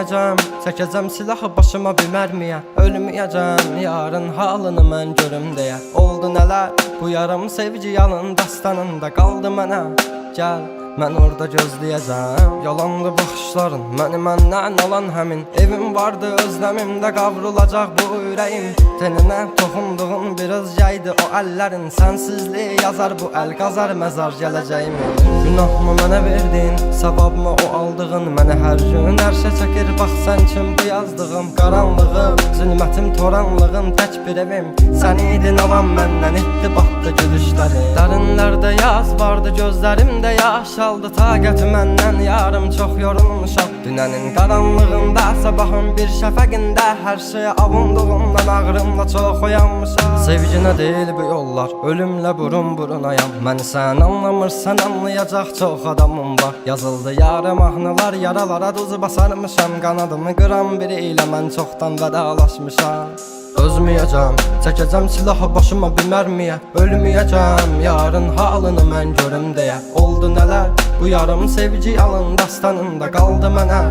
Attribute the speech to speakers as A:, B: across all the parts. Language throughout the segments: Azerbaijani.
A: Ölməyəcəm, çəkəcəm silahı başıma bir mərmiyə. Ölməyəcəm, yarın halını mən görüm deyə. Oldu nələr, bu yarım sevgi yalın dastanında qaldı mənə. Gəl, mən orada gözləyəcəm. Yalandı baxışların, məni məndən alan həmin. Evim vardı özləmimdə qavrulacaq bu ürəyim. Teninə toxunduğun bir özgəydi o əllərin. Sənsizliyi yazar bu əl qazar məzar gələcəyimi. Günahımı mənə verdin, savabımı o aldığın. Mənə hər gün ərşə çəkir, bax sən kim bu yazdığım. Qaranlığım, zülmətim, toranlığım, tək bir evim. Sən idin alan məndən etdi batdı gülüşləri. Dərinlərdə yaz vardı, gözlərimdə yaş aldı. Taqəti məndən yarım çox yorulmuşam. Dünənin qaranlığında, sabahın bir şəfəqində hər şeyə avunduğumdan ağrımla çox oyanmışam. Sevginə deyil bu yollar, ölümlə burun burunayam. Məni sən anlamırsan, anlayacaq çox adamım var. Yazıldı yarım mahnılar, yaralara duz basarmışam. Qanadımı qıran biri ilə mən çoxdan vədalaşmışam. Özməyəcəm, çəkəcəm silahı başıma bir mərmiyə. Ölməyəcəm, yarın halını mən görüm deyə. Oldu nələr, bu yarım sevgi yalın dastanında qaldı mənə.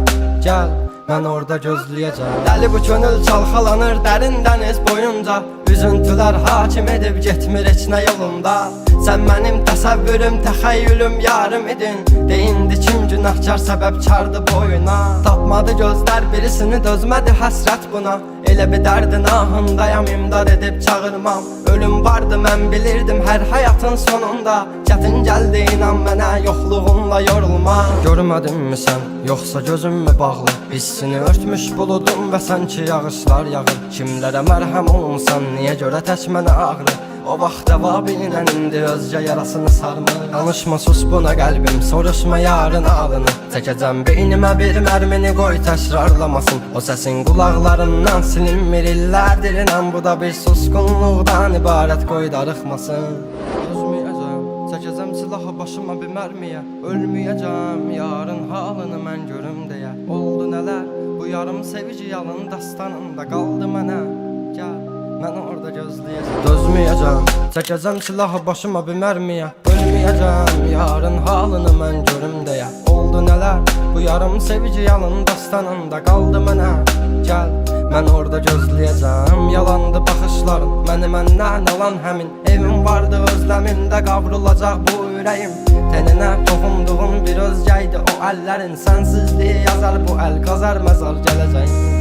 A: Gəl, mən orada gözləyəcəm. Dəli bu könül çalxalanır dərin dəniz boyunca. Üzüntülər hakim edib getmir heç nə yolunda. Sən mənim təsəvvürüm, təxəyyülüm yarım idin. Deyindi kim günahkar səbəbkardı boyuna. Tapmadı gözlər birisini, dözmədi həsrət buna. Elə bir dərdin ahındayam, imdad edib çağırmam. Ölüm vardı mən bilirdim hər həyatın sonunda. Çətin gəldi inan mənə, yoxluğunla yorulma. Görmədinmi sən, yoxsa gözüm mü bağlı? Hissini örtmüş buludum və sanki yağışlar yağır. Kimlərə mərhəm olmusan, niyə görə tək mənə ağrı? O vaxt dəva bilinən indi özgə yarasını sarmır. Danışma sus buna qəlbim, soruşma yarın alını. Çəkəcəm beynimə bir mərmini, qoy təkrarlamasın. O səsin qulaqlarından silinmir illərdir inən. Bu da bir susqunluqdan ibarət, qoy darıxmasın. Özməyəcəm, çəkəcəm silahı başıma bir mərmiyə. Ölməyəcəm, yarın halını mən görüm deyə. Oldu nələr, bu yarım sevgi yalın dastanında qaldı mənə. Gəl, mən orada gözləyəcəm. Dözməyəcəm, çəkəcəm silahı başıma bir mərmiyə. Ölməyəcəm, yarın halını mən görüm deyə. Oldu nələr, bu yarım sevgi yalın dastanında qaldı mənə. Gəl, mən orada gözləyəcəm. Yalandı baxışların, məni məndən alan həmin. Evim vardı özləmimdə qavrulacaq bu ürəyim. Teninə toxunduğun bir özgəydi o əllərin. Sənsizliyi yazar bu əl qazar məzar gələcəyim.